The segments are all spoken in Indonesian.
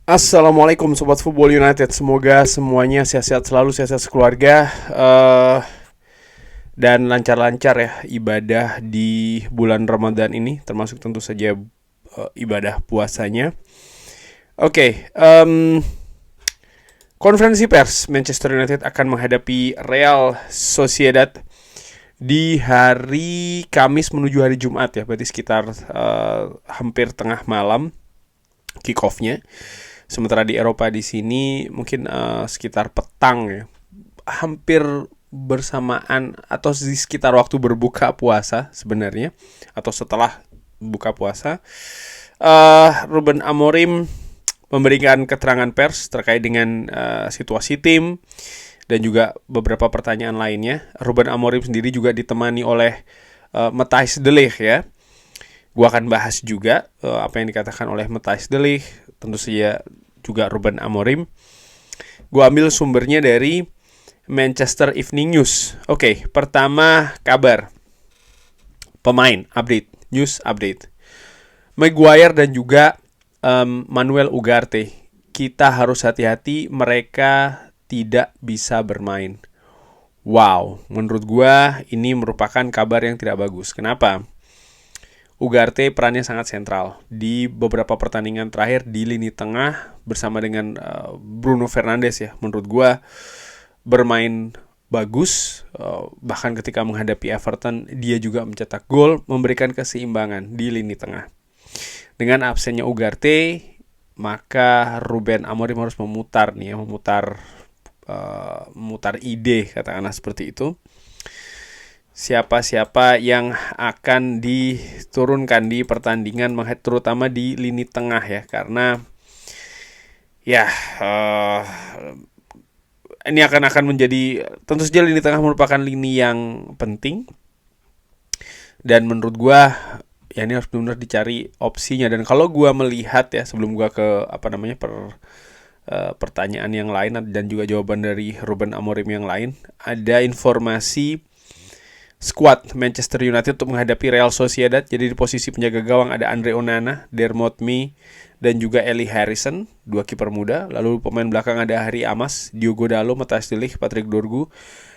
Assalamualaikum Sobat Football United. Semoga semuanya sehat-sehat selalu, sehat-sehat sekeluarga, dan lancar-lancar ya ibadah di bulan Ramadan ini, termasuk tentu saja ibadah puasanya. Oke, konferensi pers Manchester United akan menghadapi Real Sociedad di hari Kamis menuju hari Jumat ya, berarti sekitar hampir tengah malam kick off-nya. Sementara di Eropa di sini mungkin sekitar petang ya. Hampir bersamaan atau di sekitar waktu berbuka puasa sebenarnya, atau setelah buka puasa. Ruben Amorim memberikan keterangan pers terkait dengan situasi tim dan juga beberapa pertanyaan lainnya. Ruben Amorim sendiri juga ditemani oleh Matthijs de Ligt ya. Gua akan bahas juga apa yang dikatakan oleh Matthijs de Ligt, tentu saja juga Ruben Amorim. Gua ambil sumbernya dari Manchester Evening News. Oke, pertama kabar pemain update, news update. Maguire dan juga Manuel Ugarte. Kita harus hati-hati, mereka tidak bisa bermain. Wow, menurut gua ini merupakan kabar yang tidak bagus. Kenapa? Ugarte perannya sangat sentral di beberapa pertandingan terakhir di lini tengah bersama dengan Bruno Fernandes ya. Menurut gua bermain bagus, bahkan ketika menghadapi Everton dia juga mencetak gol, memberikan keseimbangan di lini tengah. Dengan absennya Ugarte, maka Ruben Amorim harus memutar ide, katakanlah seperti itu. Siapa-siapa yang akan diturunkan di pertandingan, terutama di lini tengah ya, karena ya ini akan menjadi, tentu saja lini tengah merupakan lini yang penting, dan menurut gua ya ini harus benar-benar dicari opsinya. Dan kalau gua melihat ya, sebelum gua ke pertanyaan yang lain dan juga jawaban dari Ruben Amorim yang lain, ada informasi skuad Manchester United untuk menghadapi Real Sociedad. Jadi di posisi penjaga gawang ada Andre Onana, Dermot Mee, dan juga Eli Harrison, dua kiper muda. Lalu pemain belakang ada Harry Amas, Diogo Dalot, Matthijs de Ligt, Patrick Dorgu,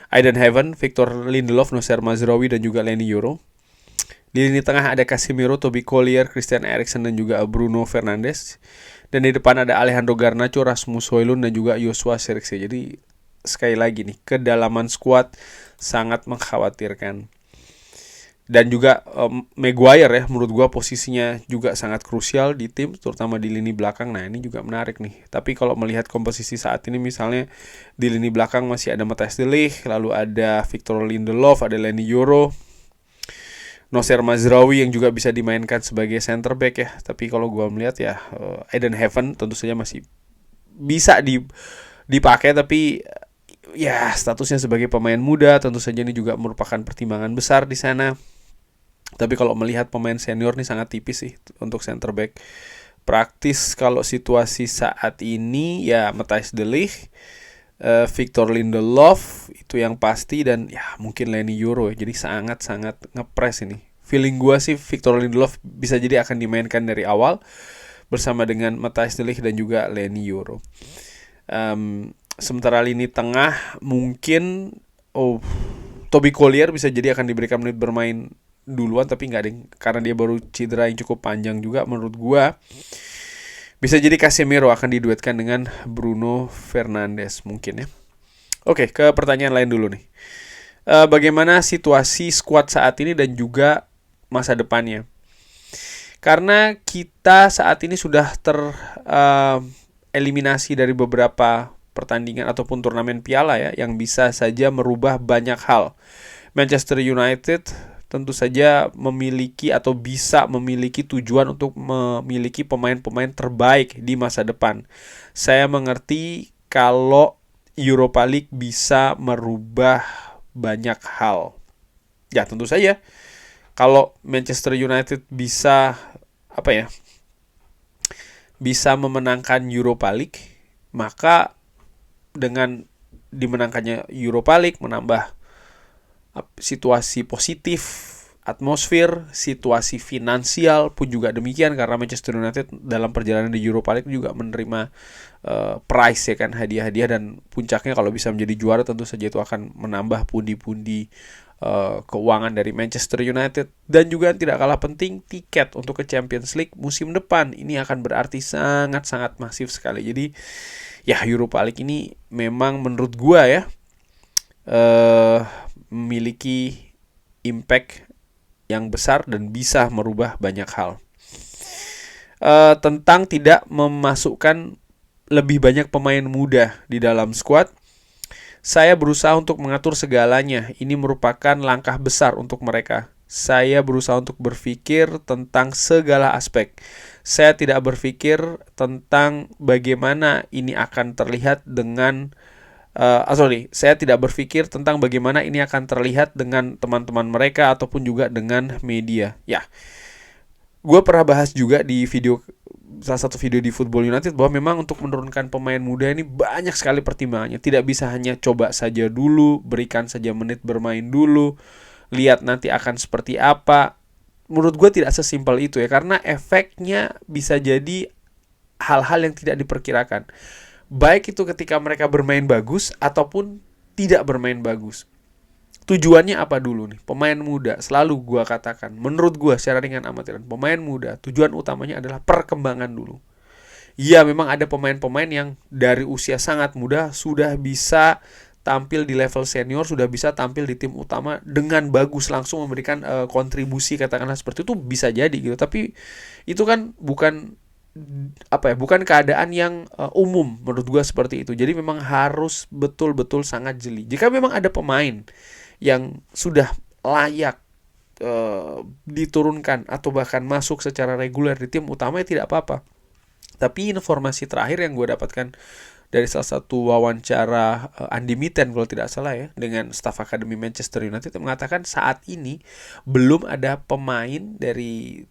Aiden Heaven, Victor Lindelof, Nocer Mazraoui, dan juga Leny Yoro. Di lini tengah ada Casemiro, Toby Collier, Christian Eriksen, dan juga Bruno Fernandes. Dan di depan ada Alejandro Garnacho, Rasmus Højlund, dan juga Joshua Zirkzee. Jadi sekali lagi nih, kedalaman skuad sangat mengkhawatirkan. Dan juga Maguire ya, menurut gua posisinya juga sangat krusial di tim, terutama di lini belakang. Nah ini juga menarik nih. Tapi kalau melihat komposisi saat ini, misalnya di lini belakang masih ada Matthijs de Ligt, lalu ada Victor Lindelof, ada Leny Yoro, Nocer Mazraoui yang juga bisa dimainkan sebagai center back ya. Tapi kalau gua melihat ya, Aiden Heaven tentu saja masih bisa dipakai, tapi ya statusnya sebagai pemain muda, tentu saja ini juga merupakan pertimbangan besar di sana. Tapi kalau melihat pemain senior nih sangat tipis sih untuk center back. Praktis kalau situasi saat ini ya Matthijs de Ligt, Victor Lindelof itu yang pasti, dan ya mungkin Leny Yoro ya. Jadi sangat-sangat ngepres ini. Feeling gue sih Victor Lindelof bisa jadi akan dimainkan dari awal bersama dengan Matthijs de Ligt dan juga Leny Yoro. Sementara lini tengah mungkin Toby Collier bisa jadi akan diberikan menit bermain duluan, tapi nggak deh, karena dia baru cedera yang cukup panjang juga. Menurut gua bisa jadi Casemiro akan diduetkan dengan Bruno Fernandes mungkin ya. Oke, ke pertanyaan lain dulu nih. Bagaimana situasi skuad saat ini dan juga masa depannya? Karena kita saat ini sudah tereliminasi dari beberapa pertandingan ataupun turnamen piala ya, yang bisa saja merubah banyak hal. Manchester United tentu saja memiliki atau bisa memiliki tujuan untuk memiliki pemain-pemain terbaik di masa depan. Saya mengerti kalau Europa League bisa merubah banyak hal. Ya tentu saja kalau Manchester United bisa bisa memenangkan Europa League, maka dengan dimenangkannya Europa League menambah situasi positif atmosfer, situasi finansial pun juga demikian, karena Manchester United dalam perjalanan di Europa League juga menerima prize ya kan, hadiah-hadiah, dan puncaknya kalau bisa menjadi juara tentu saja itu akan menambah pundi-pundi keuangan dari Manchester United. Dan juga yang tidak kalah penting, tiket untuk ke Champions League musim depan ini akan berarti sangat-sangat masif sekali. Jadi ya Europa League ini memang menurut gua ya memiliki impact yang besar dan bisa merubah banyak hal. Tentang tidak memasukkan lebih banyak pemain muda di dalam skuad, saya berusaha untuk mengatur segalanya. Ini merupakan langkah besar untuk mereka. Saya berusaha untuk berpikir tentang segala aspek. Saya tidak berpikir tentang bagaimana ini akan terlihat dengan saya tidak berpikir tentang bagaimana ini akan terlihat dengan teman-teman mereka ataupun juga dengan media. Ya, gue pernah bahas juga di salah satu video di Football United bahwa memang untuk menurunkan pemain muda ini banyak sekali pertimbangannya. Tidak bisa hanya coba saja dulu, berikan saja menit bermain dulu, lihat nanti akan seperti apa. Menurut gue tidak sesimpel itu ya, karena efeknya bisa jadi hal-hal yang tidak diperkirakan. Baik itu ketika mereka bermain bagus ataupun tidak bermain bagus. Tujuannya apa dulu nih? Pemain muda, selalu gue katakan, menurut gue secara ringan amatiran, pemain muda tujuan utamanya adalah perkembangan dulu. Iya, memang ada pemain-pemain yang dari usia sangat muda sudah bisa tampil di level senior, sudah bisa tampil di tim utama dengan bagus, langsung memberikan kontribusi, katakanlah seperti itu, bisa jadi gitu. Tapi itu kan bukan keadaan yang umum menurut gue seperti itu. Jadi memang harus betul-betul sangat jeli. Jika memang ada pemain yang sudah layak diturunkan atau bahkan masuk secara reguler di tim utama, ya tidak apa-apa. Tapi informasi terakhir yang gue dapatkan dari salah satu wawancara Andy Mitten kalau tidak salah ya, dengan staf akademi Manchester United, yang mengatakan saat ini belum ada pemain dari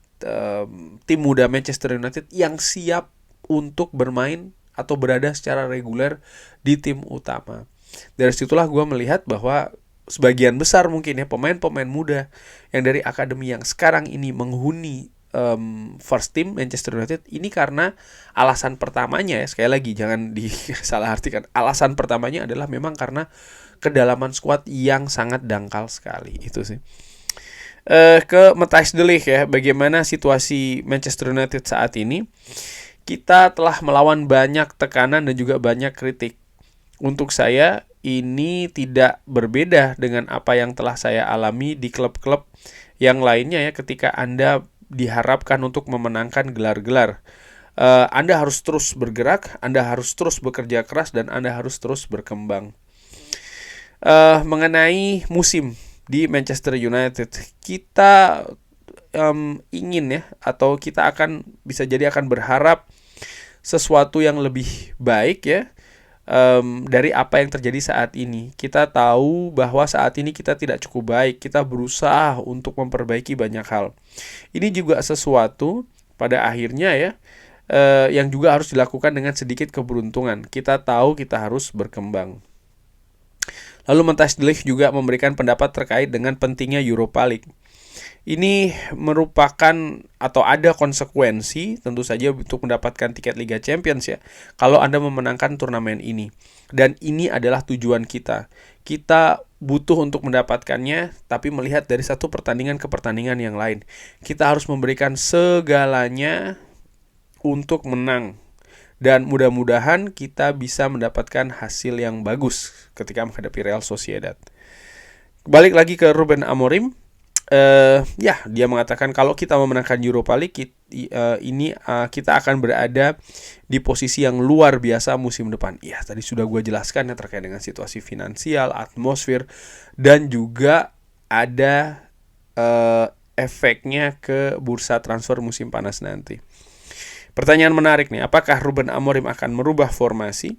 tim muda Manchester United yang siap untuk bermain atau berada secara reguler di tim utama. Dari situlah gue melihat bahwa sebagian besar mungkin ya pemain-pemain muda yang dari akademi yang sekarang ini menghuni first team Manchester United ini, karena alasan pertamanya ya, sekali lagi jangan disalah artikan, alasan pertamanya adalah memang karena kedalaman skuad yang sangat dangkal sekali. Itu sih. Ke Matthijs de Ligt ya, bagaimana situasi Manchester United saat ini. Kita telah melawan banyak tekanan dan juga banyak kritik. Untuk saya ini tidak berbeda dengan apa yang telah saya alami di klub-klub yang lainnya ya, ketika Anda diharapkan untuk memenangkan gelar-gelar. Anda harus terus bergerak, Anda harus terus bekerja keras, dan Anda harus terus berkembang. Mengenai musim di Manchester United, kita ingin ya, atau kita bisa jadi akan berharap sesuatu yang lebih baik ya dari apa yang terjadi saat ini. Kita tahu bahwa saat ini kita tidak cukup baik. Kita berusaha untuk memperbaiki banyak hal. Ini juga sesuatu pada akhirnya ya yang juga harus dilakukan dengan sedikit keberuntungan. Kita tahu kita harus berkembang. Lalu Matthijs de Ligt juga memberikan pendapat terkait dengan pentingnya Europa League. Ini merupakan atau ada konsekuensi tentu saja untuk mendapatkan tiket Liga Champions ya, kalau Anda memenangkan turnamen ini. Dan ini adalah tujuan kita. Kita butuh untuk mendapatkannya, tapi melihat dari satu pertandingan ke pertandingan yang lain. Kita harus memberikan segalanya untuk menang. Dan mudah-mudahan kita bisa mendapatkan hasil yang bagus ketika menghadapi Real Sociedad. Balik lagi ke Ruben Amorim. Dia mengatakan kalau kita memenangkan Europa League kita akan berada di posisi yang luar biasa musim depan. Ya, tadi sudah gue jelaskan ya terkait dengan situasi finansial, atmosfer, dan juga ada efeknya ke bursa transfer musim panas nanti. Pertanyaan menarik nih, apakah Ruben Amorim akan merubah formasi?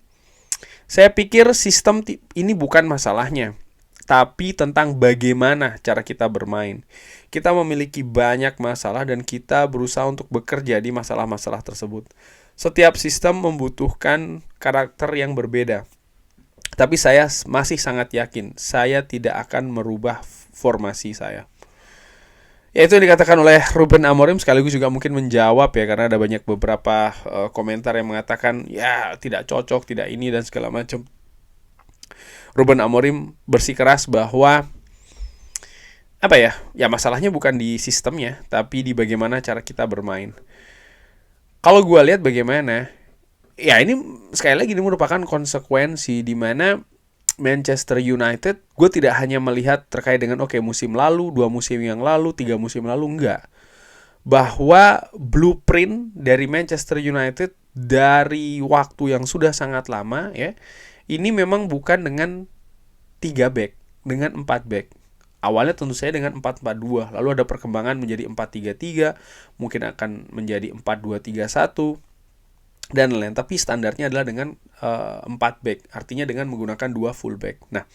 Saya pikir sistem ini bukan masalahnya, tapi tentang bagaimana cara kita bermain. Kita memiliki banyak masalah dan kita berusaha untuk bekerja di masalah-masalah tersebut. Setiap sistem membutuhkan karakter yang berbeda. Tapi saya masih sangat yakin, saya tidak akan merubah formasi saya. Ya itu yang dikatakan oleh Ruben Amorim sekaligus juga mungkin menjawab ya, karena ada banyak beberapa komentar yang mengatakan ya tidak cocok, tidak ini dan segala macam. Ruben Amorim bersikeras bahwa apa ya? Ya masalahnya bukan di sistemnya, tapi di bagaimana cara kita bermain. Kalau gue lihat bagaimana, ya ini sekali lagi ini merupakan konsekuensi di mana Manchester United, gue tidak hanya melihat terkait dengan oke, musim lalu, 2 musim yang lalu, 3 musim lalu, enggak. Bahwa blueprint dari Manchester United dari waktu yang sudah sangat lama ya, ini memang bukan dengan 3 back, dengan 4 back. Awalnya tentu saja dengan 4-4-2, lalu ada perkembangan menjadi 4-3-3, mungkin akan menjadi 4-2-3-1 dan lain. Tapi standarnya adalah dengan 4 back, artinya dengan menggunakan 2 full back. Nah,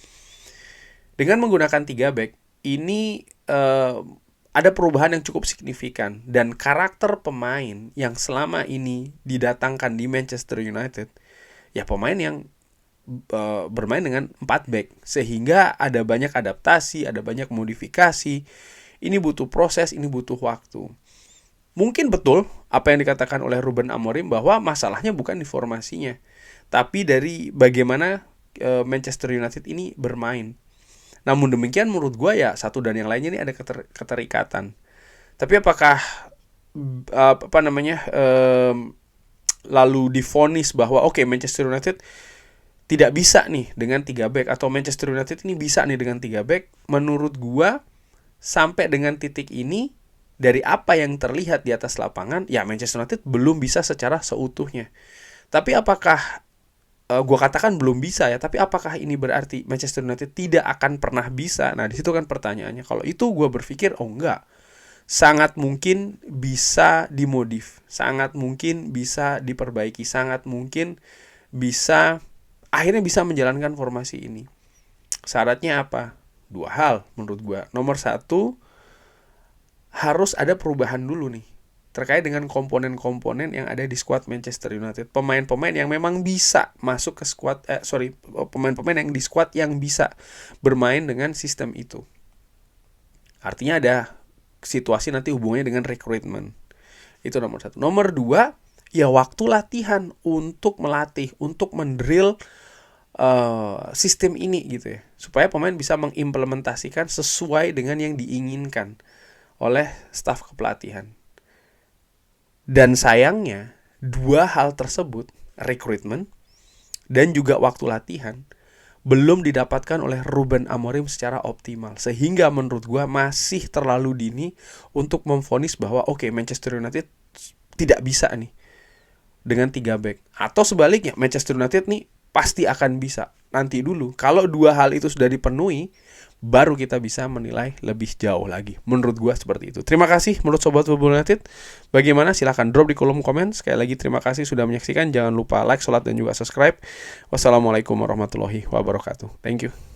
dengan menggunakan 3 back ini ada perubahan yang cukup signifikan, dan karakter pemain yang selama ini didatangkan di Manchester United ya pemain yang bermain dengan 4 back, sehingga ada banyak adaptasi, ada banyak modifikasi. Ini butuh proses, ini butuh waktu. Mungkin betul apa yang dikatakan oleh Ruben Amorim bahwa masalahnya bukan di formasinya, tapi dari bagaimana Manchester United ini bermain. Namun demikian menurut gue ya satu dan yang lainnya ini ada keterikatan. Tapi apakah lalu divonis bahwa oke, Manchester United tidak bisa nih dengan 3 back, atau Manchester United ini bisa nih dengan 3 back? Menurut gue sampai dengan titik ini, dari apa yang terlihat di atas lapangan, ya Manchester United belum bisa secara seutuhnya. Tapi apakah gue katakan belum bisa ya, tapi apakah ini berarti Manchester United tidak akan pernah bisa? Nah, di situ kan pertanyaannya. Kalau itu gue berpikir enggak. Sangat mungkin bisa dimodif, sangat mungkin bisa diperbaiki, sangat mungkin bisa akhirnya bisa menjalankan formasi ini. Syaratnya apa? 2 hal menurut gue. Nomor 1, harus ada perubahan dulu nih terkait dengan komponen-komponen yang ada di skuad Manchester United. Pemain-pemain yang memang bisa masuk ke skuad pemain-pemain yang di skuad yang bisa bermain dengan sistem itu. Artinya ada situasi nanti hubungannya dengan rekrutmen. Itu nomor 1. Nomor 2, ya waktu latihan untuk melatih, untuk mendrill sistem ini gitu ya, supaya pemain bisa mengimplementasikan sesuai dengan yang diinginkan oleh staf kepelatihan. Dan sayangnya 2 hal tersebut, rekrutmen dan juga waktu latihan, belum didapatkan oleh Ruben Amorim secara optimal, sehingga menurut gua masih terlalu dini untuk memvonis bahwa oke, Manchester United tidak bisa nih dengan 3 back, atau sebaliknya Manchester United nih pasti akan bisa. Nanti dulu, kalau 2 hal itu sudah dipenuhi, baru kita bisa menilai lebih jauh lagi. Menurut gue seperti itu. Terima kasih menurut Sobat Football United. Bagaimana? Silahkan drop di kolom komen. Sekali lagi terima kasih sudah menyaksikan. Jangan lupa like, sholat, dan juga subscribe. Wassalamualaikum warahmatullahi wabarakatuh. Thank you.